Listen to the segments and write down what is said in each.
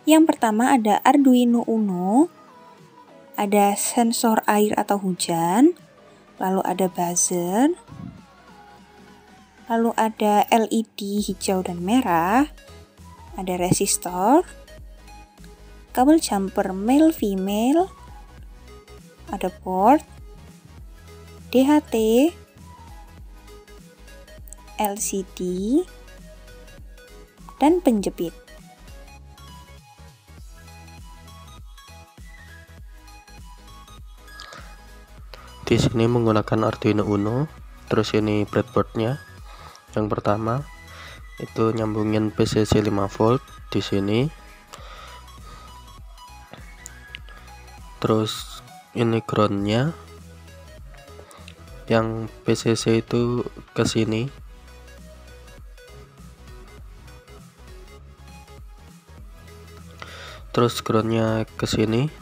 Yang pertama ada Arduino Uno, ada sensor air atau hujan, lalu ada buzzer, lalu ada LED hijau dan merah, ada resistor, kabel jumper male female, ada board, DHT, LCD, dan penjepit. Di sini menggunakan Arduino Uno. Terus ini breadboardnya. Yang pertama itu nyambungin PCC 5 volt di sini. Terus ini groundnya, yang PCC itu ke sini. Terus groundnya ke sini.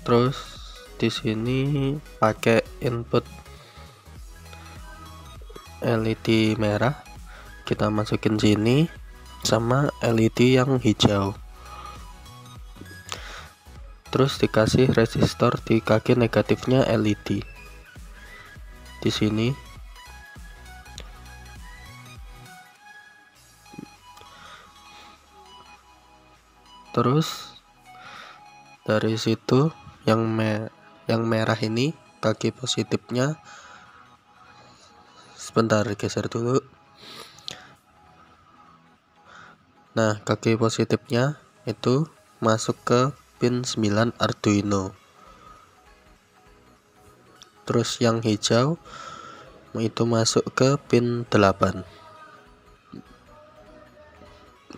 Terus di sini pakai input LED merah, kita masukin sini sama LED yang hijau. Terus dikasih resistor di kaki negatifnya LED di sini. Terus dari situ yang merah ini kaki positifnya, sebentar geser dulu. Nah, kaki positifnya itu masuk ke pin 9 Arduino. Terus yang hijau itu masuk ke pin 8.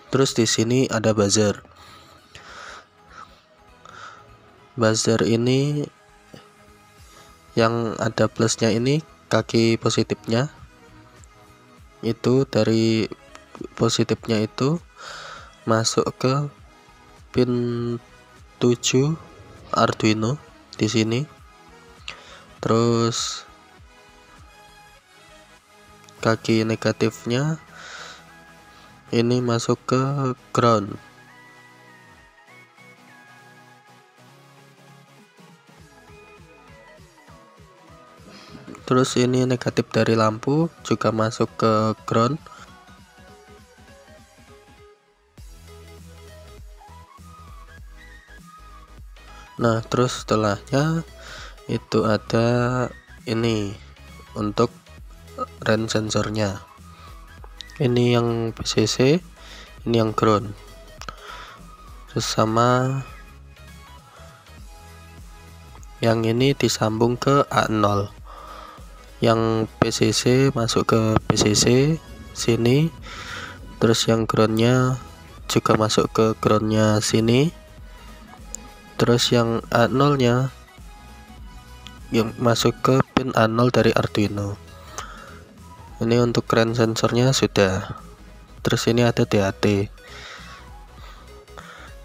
Terus di sini ada buzzer. Buzzer ini yang ada plusnya ini kaki positifnya, itu dari positifnya itu masuk ke pin 7 Arduino di sini. Terus kaki negatifnya ini masuk ke ground. Terus ini negatif dari lampu juga masuk ke ground. Nah, terus setelahnya itu ada ini untuk range sensornya. Ini yang PCC, ini yang ground. Terus sama yang ini disambung ke A0. Yang PCC masuk ke PCC sini. Terus yang groundnya juga masuk ke groundnya sini. Terus yang A0 nya yang masuk ke pin A0 dari Arduino. Ini untuk range sensornya sudah. Terus ini ada DHT.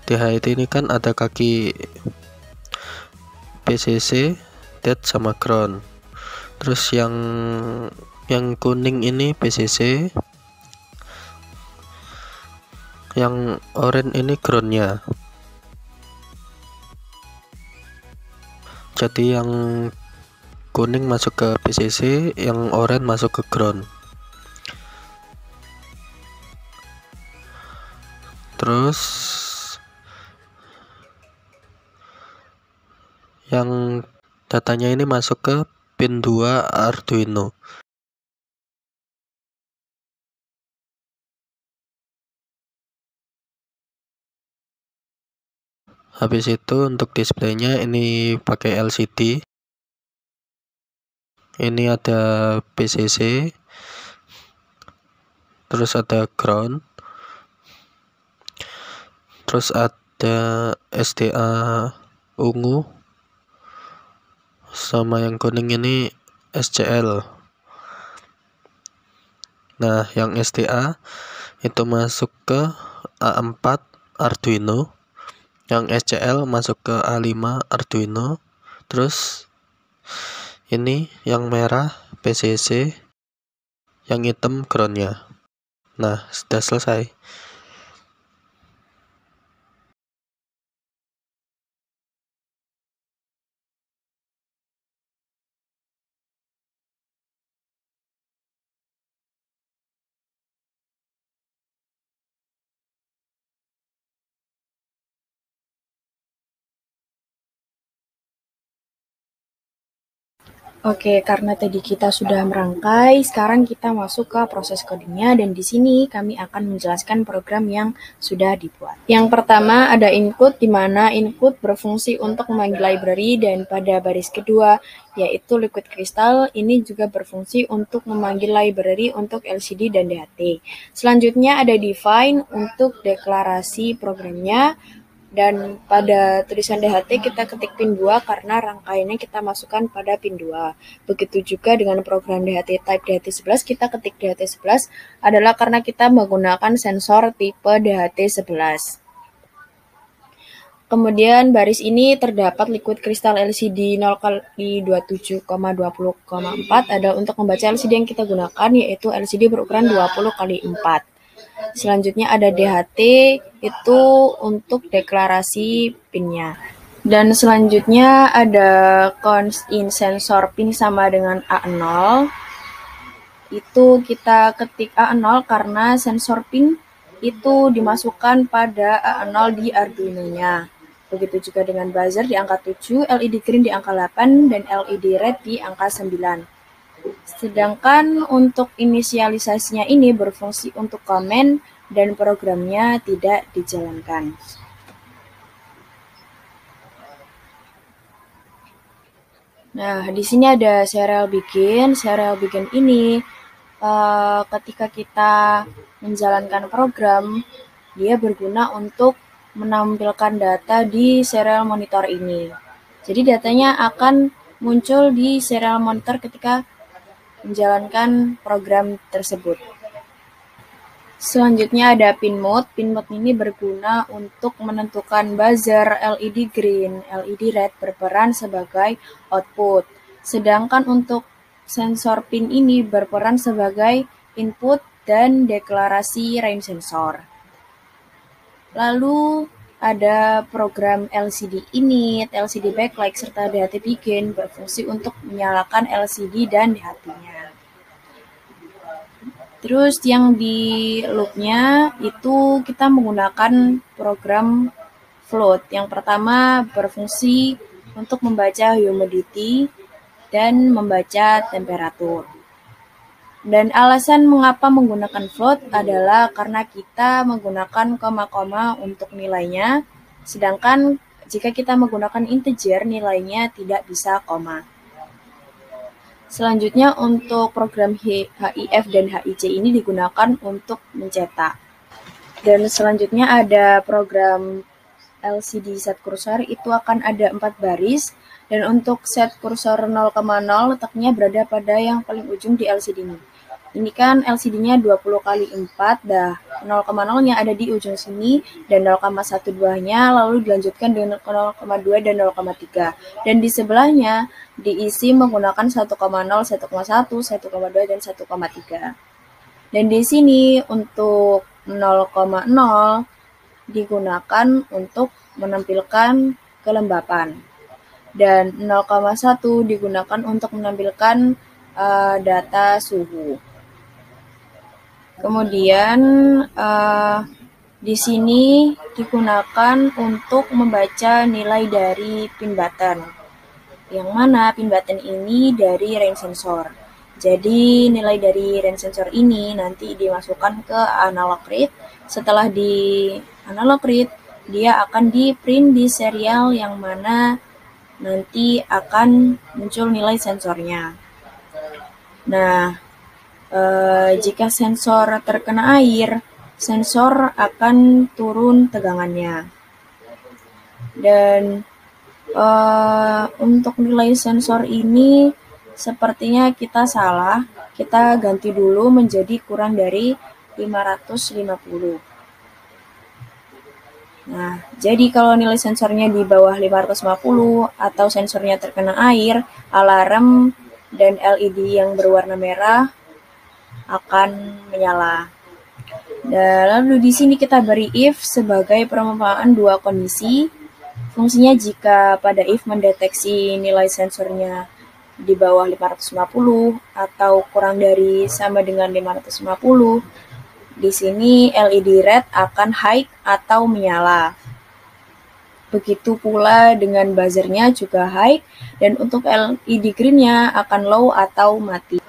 DHT ini kan ada kaki PCC, dead sama ground. Terus yang kuning ini PCC, yang oranye ini groundnya. Jadi yang kuning masuk ke PCC, yang oranye masuk ke ground. Terus yang datanya ini masuk ke pin 2 Arduino. Habis itu untuk displaynya ini pakai LCD. Ini ada PCC, terus ada ground, terus ada SDA ungu, sama yang kuning ini SCL. Nah, yang SDA itu masuk ke A4 Arduino, yang SCL masuk ke A5 Arduino. Terus ini yang merah PCC, yang hitam groundnya. Nah, sudah selesai. Oke, karena tadi kita sudah merangkai, sekarang kita masuk ke proses codingnya dan di sini kami akan menjelaskan program yang sudah dibuat. Yang pertama ada input, di mana input berfungsi untuk memanggil library, dan pada baris kedua yaitu liquid crystal ini juga berfungsi untuk memanggil library untuk LCD dan DHT. Selanjutnya ada define untuk deklarasi programnya. Dan pada tulisan DHT kita ketik pin 2 karena rangkaiannya kita masukkan pada pin 2. Begitu juga dengan program DHT type DHT11, kita ketik DHT11 adalah karena kita menggunakan sensor tipe DHT11. Kemudian baris ini terdapat liquid crystal LCD 0x27,20,4 adalah untuk membaca LCD yang kita gunakan, yaitu LCD berukuran 20x4. Selanjutnya ada DHT, itu untuk deklarasi pinnya. Dan selanjutnya ada const in sensor pin sama dengan A0. Itu kita ketik A0 karena sensor pin itu dimasukkan pada A0 di Arduino-nya. Begitu juga dengan buzzer di angka 7, LED green di angka 8, dan LED red di angka 9. Sedangkan untuk inisialisasinya ini berfungsi untuk komen dan programnya tidak dijalankan. Nah, di sini ada serial begin. Serial begin ini ketika kita menjalankan program, dia berguna untuk menampilkan data di serial monitor ini. Jadi datanya akan muncul di serial monitor ketika menjalankan program tersebut. Selanjutnya ada pin mode. Pin mode ini berguna untuk menentukan buzzer LED green, LED red berperan sebagai output. Sedangkan untuk sensor pin ini berperan sebagai input dan deklarasi range sensor. Lalu ada program LCD init, LCD backlight, serta DHT begin berfungsi untuk menyalakan LCD dan DHT-nya. Terus yang di loop-nya itu kita menggunakan program float. Yang pertama berfungsi untuk membaca humidity dan membaca temperatur. Dan alasan mengapa menggunakan float adalah karena kita menggunakan koma-koma untuk nilainya, sedangkan jika kita menggunakan integer, nilainya tidak bisa koma. Selanjutnya untuk program HIF dan HIC ini digunakan untuk mencetak. Dan selanjutnya ada program LCD set cursor, itu akan ada 4 baris, dan untuk set cursor 0,0 letaknya berada pada yang paling ujung di LCD ini. Ini kan LCD-nya 20x4, 0,0-nya ada di ujung sini, dan 0,12-nya lalu dilanjutkan dengan 0,2 dan 0,3. Dan di sebelahnya diisi menggunakan 1,0, 1,1, 1,2, dan 1,3. Dan di sini untuk 0,0 digunakan untuk menampilkan kelembapan. Dan 0,1 digunakan untuk menampilkan data suhu. Kemudian di sini digunakan untuk membaca nilai dari pin button. Yang mana pin button ini dari range sensor. Jadi nilai dari range sensor ini nanti dimasukkan ke analog read. Setelah di analog read, dia akan di print di serial yang mana nanti akan muncul nilai sensornya. Nah, jika sensor terkena air, sensor akan turun tegangannya. Dan untuk nilai sensor ini sepertinya kita salah. Kita ganti dulu menjadi kurang dari 550. Nah, jadi kalau nilai sensornya di bawah 550 atau sensornya terkena air, alarm dan LED yang berwarna merah akan menyala. Dan lalu di sini kita beri if sebagai perumpamaan dua kondisi. Fungsinya jika pada if mendeteksi nilai sensornya di bawah 550 atau kurang dari sama dengan 550, di sini LED red akan high atau menyala. Begitu pula dengan buzzernya juga high Dan untuk LED green-nya akan low atau mati.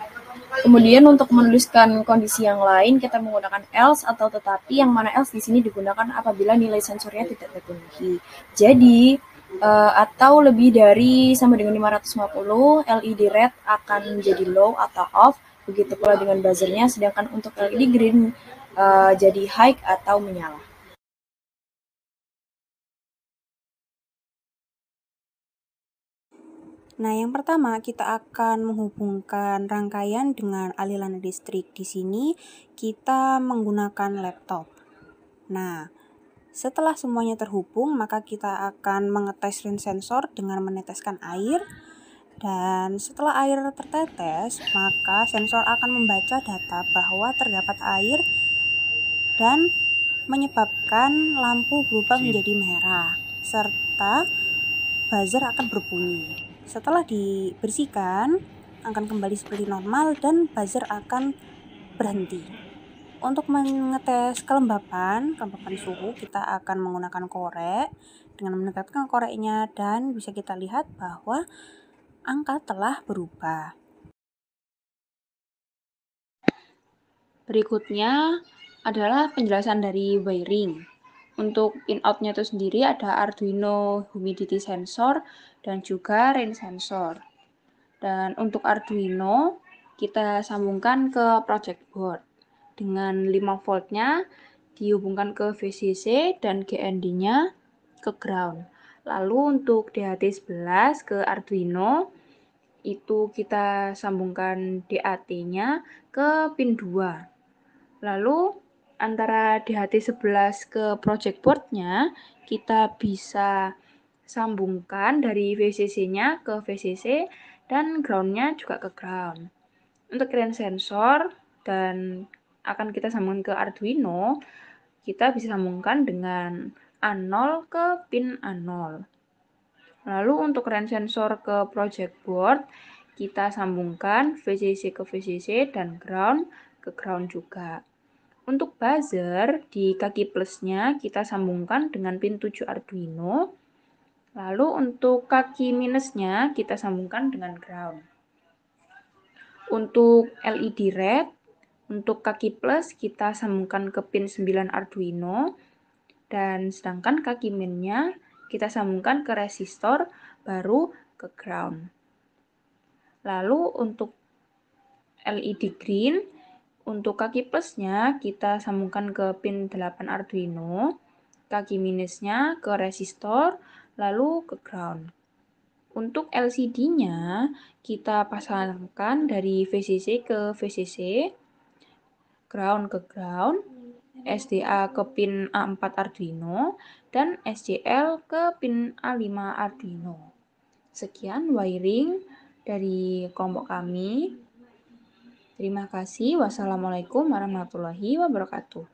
Kemudian untuk menuliskan kondisi yang lain, kita menggunakan else atau tetapi, yang mana else di sini digunakan apabila nilai sensornya tidak terpenuhi. Jadi, atau lebih dari sama dengan 550, LED red akan menjadi low atau off, begitu pula dengan buzzernya, sedangkan untuk LED green jadi high atau menyala. Nah, yang pertama kita akan menghubungkan rangkaian dengan aliran listrik. Di sini kita menggunakan laptop. Nah, setelah semuanya terhubung, maka kita akan mengetes ring sensor dengan meneteskan air. Dan setelah air tertetes, maka sensor akan membaca data bahwa terdapat air dan menyebabkan lampu berubah menjadi merah, serta buzzer akan berbunyi. Setelah dibersihkan, akan kembali seperti normal dan buzzer akan berhenti. Untuk mengetes kelembapan suhu, kita akan menggunakan korek dengan mendekatkan koreknya dan bisa kita lihat bahwa angka telah berubah. Berikutnya adalah penjelasan dari wiring. Untuk in-out-nya itu sendiri ada Arduino humidity sensor dan juga rain sensor. Dan untuk Arduino kita sambungkan ke project board. Dengan 5 voltnya dihubungkan ke VCC dan GND-nya ke ground. Lalu untuk DHT11 ke Arduino itu kita sambungkan DAT-nya ke pin 2. Lalu antara DHT11 ke project board-nya kita bisa sambungkan dari VCC-nya ke VCC dan ground-nya juga ke ground. Untuk rain sensor dan akan kita sambungkan ke Arduino, kita bisa sambungkan dengan A0 ke pin A0. Lalu untuk rain sensor ke project board, kita sambungkan VCC ke VCC dan ground ke ground juga. Untuk buzzer di kaki plusnya kita sambungkan dengan pin 7 Arduino. Lalu untuk kaki minusnya kita sambungkan dengan ground. Untuk LED red, untuk kaki plus kita sambungkan ke pin 9 Arduino. Dan sedangkan kaki minnya kita sambungkan ke resistor baru ke ground. Lalu untuk LED green, untuk kaki plusnya kita sambungkan ke pin 8 Arduino, kaki minusnya ke resistor, lalu ke ground. Untuk LCD-nya kita pasangkan dari VCC ke VCC, ground ke ground, SDA ke pin A4 Arduino, dan SCL ke pin A5 Arduino. Sekian wiring dari kelompok kami. Terima kasih. Wassalamualaikum warahmatullahi wabarakatuh.